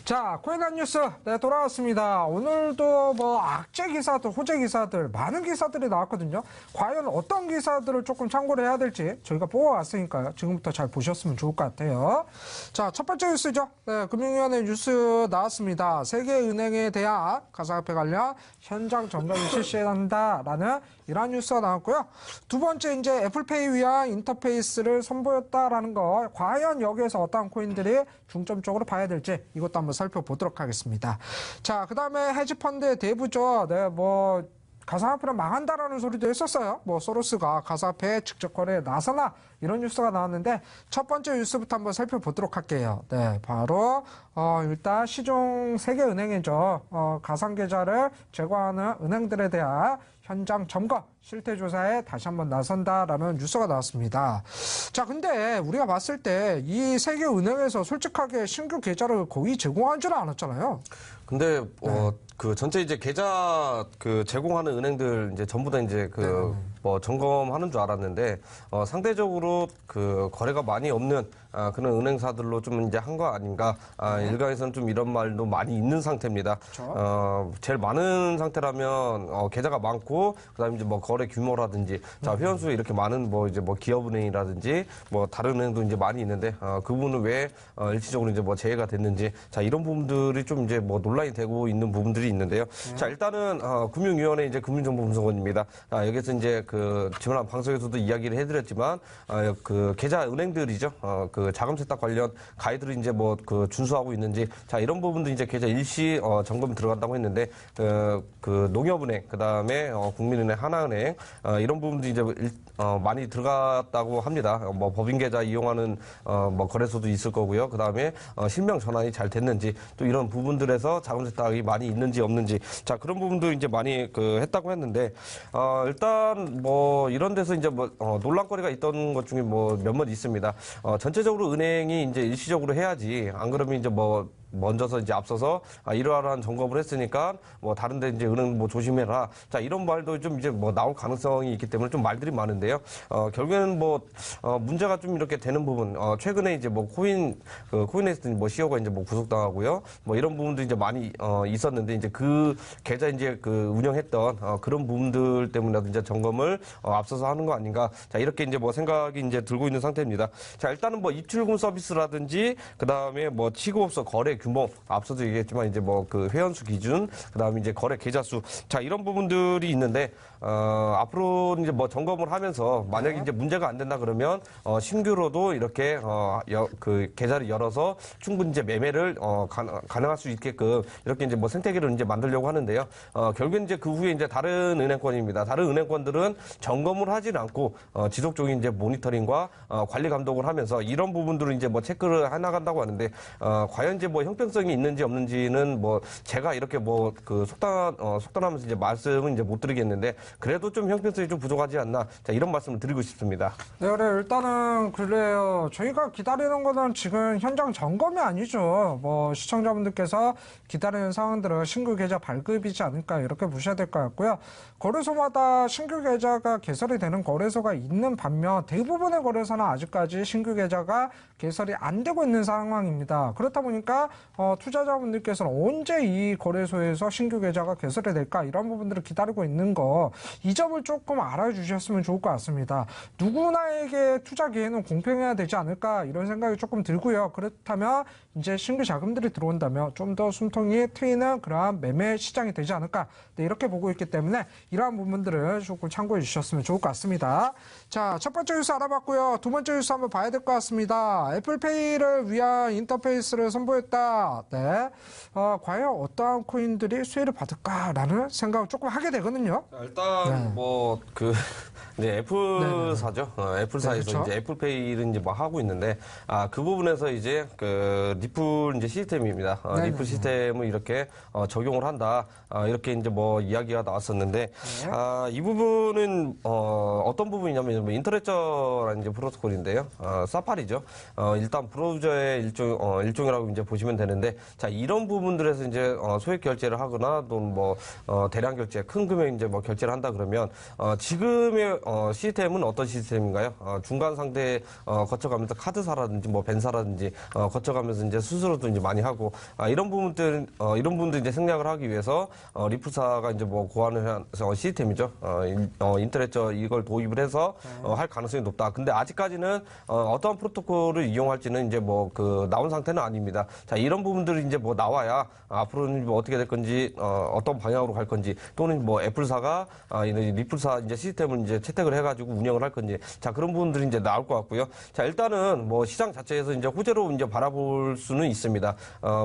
자, 코인한 뉴스 돌아왔습니다. 오늘도 뭐 악재 기사들, 호재 기사들, 많은 기사들이 나왔거든요. 과연 어떤 기사들을 조금 참고를 해야 될지 저희가 뽑아왔으니까요. 지금부터 잘 보셨으면 좋을 것 같아요. 자, 첫 번째 뉴스죠. 금융위원회 뉴스 나왔습니다. 세계은행에 대한 가상화폐 관련 현장 점검을 실시한다라는 이러한 뉴스가 나왔고요. 두 번째 이제 애플페이 위한 인터페이스를 선보였다라는 거, 과연 여기에서 어떠한 코인들이 중점적으로 봐야 될지 이것도 한번 살펴보도록 하겠습니다. 자, 그 다음에 헤지펀드의 대부죠. 가상화폐는 망한다라는 소리도 했었어요. 소로스가 가상화폐 직접 거래에 나서나 이런 뉴스가 나왔는데 첫 번째 뉴스부터 한번 살펴보도록 할게요. 바로 일단 시중 세계은행이죠. 가상계좌를 제공하는 은행들에 대한 현장 점검, 실태 조사에 다시 한번 나선다라는 뉴스가 나왔습니다. 자, 근데 우리가 봤을 때 이 세계은행에서 솔직하게 신규 계좌를 거의 제공한 줄 않았잖아요. 근데 그 전체 이제 계좌 제공하는 은행들 이제 전부 다 이제 점검하는 줄 알았는데 상대적으로 거래가 많이 없는 그런 은행사들로 좀 이제 한 거 아닌가. 일각에서는 좀 이런 말도 많이 있는 상태입니다. 그렇죠. 제일 많은 상태라면 계좌가 많고 그다음에 이제 거래 규모라든지 자 회원수 이렇게 많은 기업은행이라든지 다른 은행도 이제 많이 있는데 그 부분은 왜 일시적으로 이제 제외가 됐는지 자 이런 부분들이 좀 이제 논란이 되고 있는 부분들이 있는데요. 자 일단은 금융위원회 이제 금융정보분석원입니다. 여기서 이제 지난 방송에서도 이야기를 해드렸지만 계좌 은행들이죠. 자금 세탁 관련 가이드를 이제 준수하고 있는지 자 이런 부분도 이제 계좌 일시 점검 들어간다고 했는데 농협은행 그다음에 국민은행 하나은행 이런 부분도 이제 많이 들어갔다고 합니다. 법인 계좌 이용하는 거래소도 있을 거고요. 그다음에 실명 전환이 잘 됐는지 또 이런 부분들에서 자금 세탁이 많이 있는지 없는지 자 그런 부분도 이제 많이 했다고 했는데 일단 이런 데서 이제 논란거리가 있던 것 중에 몇몇 있습니다. 전체적으로 은행이 이제 일시적으로 해야지 안 그러면 이제 먼저서 이제 앞서서 이러한 점검을 했으니까 다른데 이제 은행 조심해라. 자 이런 말도 좀 이제 나올 가능성이 있기 때문에 좀 말들이 많은데요. 결국에는 문제가 좀 이렇게 되는 부분. 최근에 이제 코인에스트 CEO가 이제 구속당하고요. 이런 부분도 이제 많이 있었는데 이제 그 계좌 이제 운영했던 그런 부분들 때문에라도 이제 점검을 앞서서 하는 거 아닌가. 자 이렇게 이제 생각이 이제 들고 있는 상태입니다. 자 일단은 입출금 서비스라든지 그다음에 취급업소 거래 규모 앞서도 얘기했지만 이제 회원수 기준 그다음에 이제 거래 계좌 수 자 이런 부분들이 있는데 앞으로 이제 점검을 하면서 만약에 이제 문제가 안 된다 그러면 신규로도 이렇게 계좌를 열어서 충분히 이제 매매를 가능할 수 있게끔 이렇게 이제 생태계를 이제 만들려고 하는데요. 결국엔 이제 그 후에 이제 다른 은행권입니다. 다른 은행권들은 점검을 하진 않고 지속적인 이제 모니터링과 관리 감독을 하면서 이런 부분들을 이제 체크를 해나간다고 하는데 과연 이제 형평성이 있는지 없는지는 제가 이렇게 속단하면서 이제 말씀은 이제 못 드리겠는데 그래도 좀 형평성이 좀 부족하지 않나 자 이런 말씀을 드리고 싶습니다. 네, 그래 일단은 그래요. 저희가 기다리는 거는 지금 현장 점검이 아니죠. 시청자분들께서 기다리는 상황들은 신규 계좌 발급이지 않을까 이렇게 보셔야 될 것 같고요. 거래소마다 신규 계좌가 개설이 되는 거래소가 있는 반면 대부분의 거래소는 아직까지 신규 계좌가 개설이 안 되고 있는 상황입니다. 그렇다 보니까 투자자분들께서는 언제 이 거래소에서 신규 계좌가 개설이 될까 이런 부분들을 기다리고 있는 거 이 점을 조금 알아주셨으면 좋을 것 같습니다. 누구나에게 투자 기회는 공평해야 되지 않을까 이런 생각이 조금 들고요. 그렇다면 이제 신규 자금들이 들어온다면 좀 더 숨통이 트이는 그러한 매매 시장이 되지 않을까 이렇게 보고 있기 때문에 이러한 부분들을 조금 참고해 주셨으면 좋을 것 같습니다. 자, 첫 번째 뉴스 알아봤고요. 두 번째 뉴스 한번 봐야 될 것 같습니다. 애플페이를 위한 인터페이스를 선보였다. 네. 과연 어떠한 코인들이 수혜를 받을까라는 생각을 조금 하게 되거든요. 일단 네. 애플사죠. 애플사에서 네, 그렇죠. 이제 애플페이를 이제 하고 있는데 그 부분에서 이제 리플 이제 시스템입니다. 리플 시스템을 이렇게 적용을 한다. 이렇게 이제 이야기가 나왔었는데 이 부분은 어떤 부분이냐면 인터레저라는 이제 프로토콜인데요. 사파리죠. 일단 브라우저의 일종이라고 이제 보시면 보시면 되는데, 자, 이런 부분들에서 이제 소액 결제를 하거나 또는 뭐 대량 결제, 큰 금액 이제 뭐 결제를 한다 그러면 지금의 시스템은 어떤 시스템인가요? 중간 상대 거쳐가면서 카드사라든지 뭐 벤사라든지 거쳐가면서 이제 수수료도 이제 많이 하고 이런 부분들 이제 생략을 하기 위해서 리플사가 이제 뭐 고안을 한 시스템이죠. 인터넷 이걸 도입을 해서 할 가능성이 높다. 근데 아직까지는 어떤 프로토콜을 이용할지는 이제 뭐 나온 상태는 아닙니다. 자, 이런 부분들이 이제 뭐 나와야 앞으로는 뭐 어떻게 될 건지 어떤 방향으로 갈 건지 또는 뭐 애플사가 리플사 이제 시스템을 이제 채택을 해가지고 운영을 할 건지 자, 그런 부분들이 이제 나올 것 같고요. 자, 일단은 뭐 시장 자체에서 이제 호재로 이제 바라볼 수는 있습니다.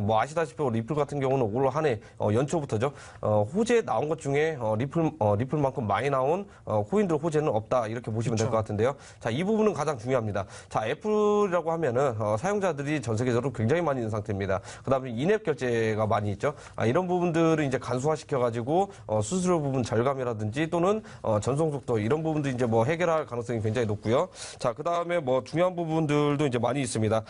뭐 아시다시피 리플 같은 경우는 올 한 해 연초부터죠. 호재 나온 것 중에 리플만큼 많이 나온 코인들 호재는 없다 이렇게 보시면 될 것 같은데요. 자, 이 부분은 가장 중요합니다. 자, 애플이라고 하면은 사용자들이 전 세계적으로 굉장히 많이 있는 상태입니다. 그다음에 인앱 결제가 많이 있죠. 이런 부분들을 이제 간소화시켜가지고 수수료 부분 절감이라든지 또는 전송 속도 이런 부분도 이제 뭐 해결할 가능성이 굉장히 높고요. 자, 그다음에 뭐 중요한 부분들도 이제 많이 있습니다.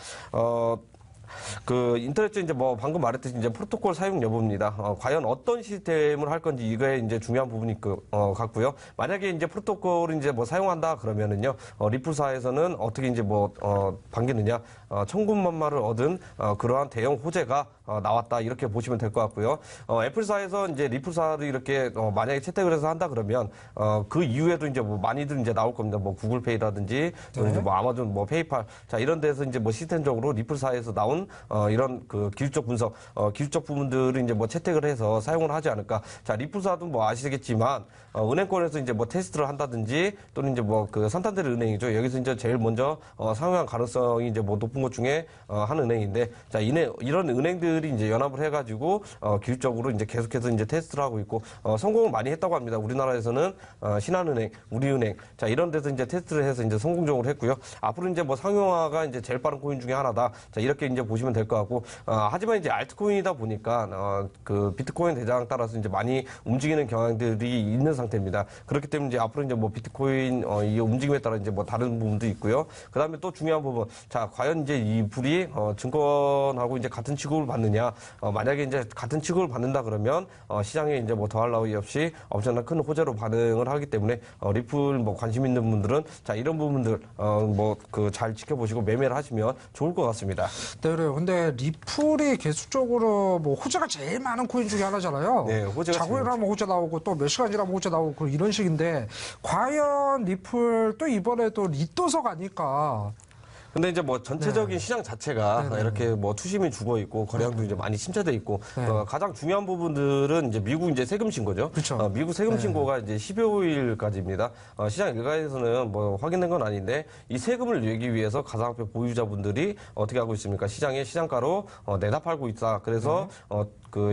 인터넷 이제 뭐 방금 말했듯이 이제 프로토콜 사용 여부입니다. 과연 어떤 시스템을 할 건지 이거에 이제 중요한 부분이 같고요. 만약에 이제 프로토콜을 이제 뭐 사용한다 그러면은요, 리플사에서는 어떻게 이제 뭐 반기느냐, 천군만마를 얻은 그러한 대형 호재가 나왔다 이렇게 보시면 될 것 같고요. 애플사에서 이제 리플사를 이렇게 만약에 채택을 해서 한다 그러면 그 이후에도 이제 뭐 많이들 이제 나올 겁니다. 뭐 구글페이라든지 또는 이제 뭐 아마존, 뭐 페이팔 자 이런 데서 이제 뭐 시스템적으로 리플사에서 나온 이런 기술적 분석, 기술적 부분들을 이제 뭐 채택을 해서 사용을 하지 않을까. 자, 리플사도 뭐 아시겠지만 은행권에서 이제 뭐 테스트를 한다든지 또는 이제 뭐 산탄데르 은행이죠. 여기서 이제 제일 먼저 상용한 가능성이 이제 뭐 높은 것 중에 한 은행인데, 자, 이런 은행들이 이제 연합을 해가지고 기술적으로 이제 계속해서 이제 테스트를 하고 있고 성공을 많이 했다고 합니다. 우리나라에서는 신한은행, 우리은행, 자 이런 데서 이제 테스트를 해서 이제 성공적으로 했고요. 앞으로 이제 뭐 상용화가 이제 제일 빠른 코인 중에 하나다. 자 이렇게 이제 보시면 될 것 같고, 하지만 이제 알트코인이다 보니까 비트코인 대장 따라서 이제 많이 움직이는 경향들이 있는 상태입니다. 그렇기 때문에 이제 앞으로 이제 뭐 비트코인 이 움직임에 따라 이제 뭐 다른 부분도 있고요. 그 다음에 또 중요한 부분, 자 과연 이제 이 불이 증권하고 이제 같은 취급을 받느냐, 만약에 이제 같은 취급을 받는다 그러면 시장에 이제 뭐 더할 나위 없이 엄청난 큰 호재로 반응을 하기 때문에 리플 뭐 관심 있는 분들은 자 이런 부분들 잘 지켜보시고 매매를 하시면 좋을 것 같습니다. 네, 그래요. 근데 리플이 계속적으로 뭐 호재가 제일 많은 코인 중에 하나잖아요. 네, 호재가 자고 일어나면 호재 나오고 또 몇 시간 지나면 호재 나오고 이런 식인데, 과연 리플 또 이번에도 리또석 아닐까? 근데 이제 뭐 전체적인 시장 자체가 이렇게 뭐 투심이 죽어 있고 거래량도 이제 많이 침체돼 있고 가장 중요한 부분들은 이제 미국 이제 세금 신고죠. 그렇죠. 미국 세금 신고가 이제 12호일까지입니다. 시장 일각에서는 뭐 확인된 건 아닌데 이 세금을 내기 위해서 가상화폐 보유자분들이 어떻게 하고 있습니까? 시장에 시장가로 내다 팔고 있다. 그래서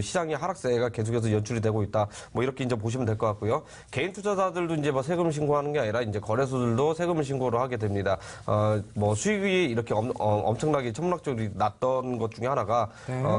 시장의 하락세가 계속해서 연출이 되고 있다. 뭐 이렇게 이제 보시면 될 것 같고요. 개인 투자자들도 이제 뭐 세금 신고하는 게 아니라 이제 거래소들도 세금을 신고를 하게 됩니다. 뭐 수익이 이렇게 엄청나게 천문학적으로 났던 것 중에 하나가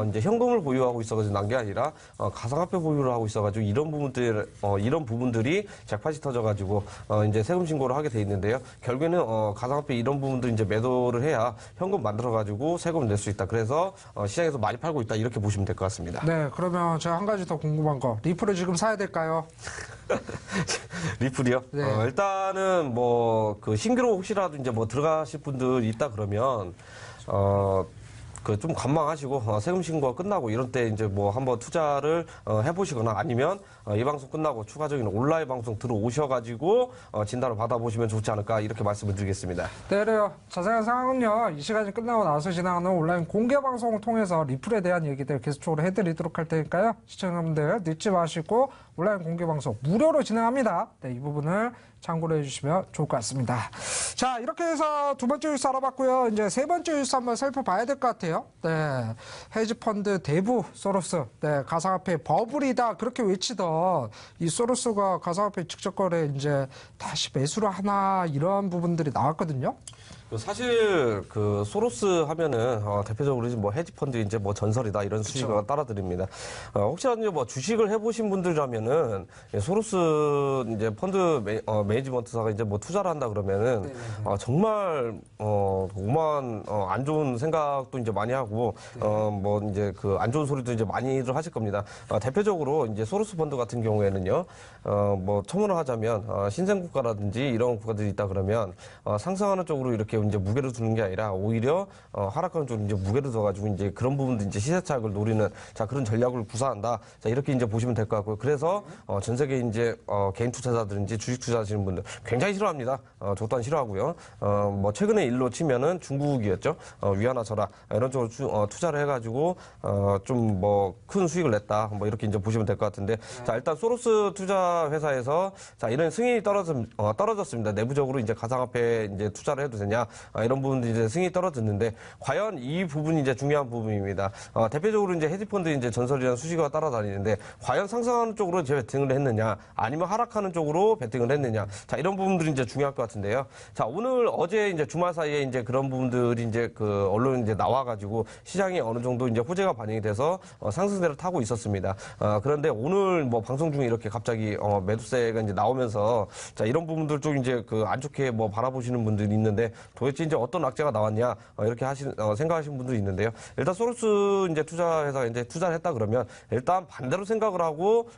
이제 현금을 보유하고 있어가지고 난 게 아니라 가상화폐 보유를 하고 있어가지고 이런 부분들이 잭팟이 터져가지고 이제 세금 신고를 하게 돼 있는데요. 결국에는 가상화폐 이런 부분들 이제 매도를 해야 현금 만들어가지고 세금을 낼 수 있다. 그래서 시장에서 많이 팔고 있다. 이렇게 보시면 될 것 같습니다. 네, 그러면 제가 한 가지 더 궁금한 거, 리플을 지금 사야 될까요? 리플이요? 네. 일단은 신규로 혹시라도 이제 뭐 들어가실 분들 있다 그러면 좀 관망하시고 세금 신고가 끝나고 이런 때 이제 뭐 한번 투자를 해보시거나 아니면 이 방송 끝나고 추가적인 온라인 방송 들어오셔가지고 진단을 받아보시면 좋지 않을까 이렇게 말씀을 드리겠습니다. 네, 그래요. 자세한 사항은요, 이 시간이 끝나고 나서 진행하는 온라인 공개 방송을 통해서 리플에 대한 얘기들 계속적으로 해드리도록 할 테니까요. 시청자분들 늦지 마시고 온라인 공개 방송 무료로 진행합니다. 네, 이 부분을 참고로 해주시면 좋을 것 같습니다. 자, 이렇게 해서 두 번째 뉴스 알아봤고요. 이제 세 번째 뉴스 한번 살펴봐야 될 것 같아요. 네, 헤지펀드 대부 소로스, 네, 가상화폐 버블이다 그렇게 외치던 이 소로스가 가상화폐 직접 거래 이제 다시 매수를 하나 이런 부분들이 나왔거든요. 사실 그 소로스 하면은 대표적으로 이제 뭐 헤지펀드 이제 뭐 전설이다 이런 수식어가 따라드립니다. 혹시라도 이제 뭐 주식을 해보신 분들이라면은 소로스 이제 펀드 매니지먼트사가 이제 뭐 투자를 한다 그러면은 정말 오만 안 좋은 생각도 이제 많이 하고 뭐 이제 그 안 좋은 소리도 이제 많이들 하실 겁니다. 대표적으로 이제 소로스 펀드 같은 경우에는요 뭐 첨언을 하자면 신생국가라든지 이런 국가들이 있다 그러면 상승하는 쪽으로 이렇게 이제 무게를 두는 게 아니라 오히려 하락하는 쪽으로 이제 무게를 둬가지고 이제 그런 부분도 이제 시세 차익을 노리는 자 그런 전략을 구사한다. 자 이렇게 이제 보시면 될 것 같고요. 그래서 전 세계 이제 개인 투자자들인지 주식 투자하시는 분들 굉장히 싫어합니다. 저 또한 싫어하고요. 뭐 최근에 일로 치면은 중국이었죠. 위안화 절하 이런 쪽으로 투자를 해가지고 좀 뭐 큰 수익을 냈다. 뭐 이렇게 이제 보시면 될 것 같은데 자 일단 소로스 투자 회사에서 자 이런 승인이 떨어졌습니다. 내부적으로 이제 가상화폐 이제 투자를 해도 되냐 이런 부분들이 이제 승인이 떨어졌는데 과연 이 부분이 이제 중요한 부분입니다. 대표적으로 이제 헤지펀드 이제 전설이라는 수식어가 따라다니는데 과연 상승하는 쪽으로 이제 베팅을 했느냐 아니면 하락하는 쪽으로 베팅을 했느냐 자 이런 부분들이 이제 중요할 것 같은데요. 자 오늘 어제 이제 주말 사이에 이제 그런 부분들이 이제 그 언론에 이제 나와가지고 시장이 어느 정도 이제 호재가 반영이 돼서 상승세를 타고 있었습니다. 그런데 오늘 뭐 방송 중에 이렇게 갑자기 매도세가 이제 나오면서 자 이런 부분들 쪽 이제 그 안 좋게 뭐 바라보시는 분들이 있는데 도대체 이제 어떤 악재가 나왔냐 이렇게 생각하시는 분들이 있는데요. 일단 소로스 이제 투자회사가 이제 투자를 했다 그러면 일단 반대로 생각을 하고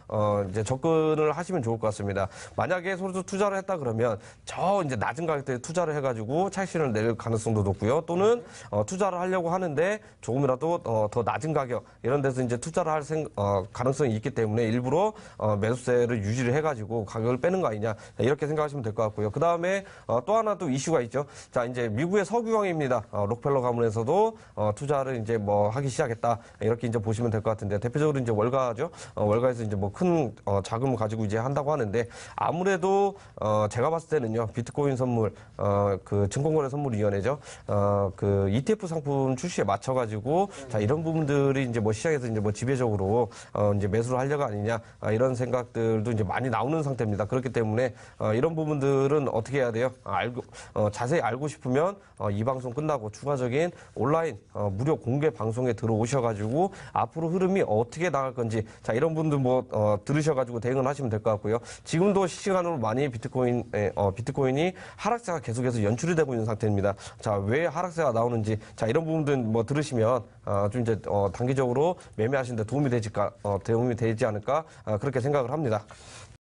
이제 접근을 하시면 좋을 것 같습니다. 만약에 소로스 투자를 했다 그러면 저 이제 낮은 가격대에 투자를 해가지고 차익실현을 낼 가능성도 높고요. 또는 투자를 하려고 하는데 조금이라도 더 낮은 가격 이런 데서 이제 투자를 할 가능성이 있기 때문에 일부러 매수세를 유지를 해가지고 가격을 빼는 거 아니냐 이렇게 생각하시면 될 것 같고요. 그 다음에 또 하나 또 이슈가 있죠. 자 이제 미국의 석유왕입니다. 록펠러 가문에서도 투자를 이제 뭐 하기 시작했다 이렇게 이제 보시면 될 것 같은데 대표적으로 이제 월가죠. 월가에서 이제 뭐 큰 자금을 가지고 이제 한다고 하는데 아무래도 제가 봤을 때는요 비트코인 선물 그 증권거래 선물위원회죠. 그 ETF 상품 출시에 맞춰가지고 자 이런 부분들이 이제 뭐 시장에서 이제 뭐 지배적으로 이제 매수를 하려고 아니냐 이런 생각들도 이제 많이 나오는 상태입니다. 그렇기 때문에 이런 부분들은 어떻게 해야 돼요? 자세히 알고 싶으면 이 방송 끝나고 추가적인 온라인 무료 공개 방송에 들어오셔가지고 앞으로 흐름이 어떻게 나갈 건지 자 이런 분들 뭐 들으셔가지고 대응을 하시면 될 것 같고요. 지금도 실시간으로 많이 비트코인이 하락세가 계속해서 연출이 되고 있는 상태입니다. 자 왜 하락세가 나오는지 자 이런 부분들 뭐 들으시면 좀 이제 단기적으로 매매하시는데 도움이 되지 않을까 그렇게 생각을 합니다.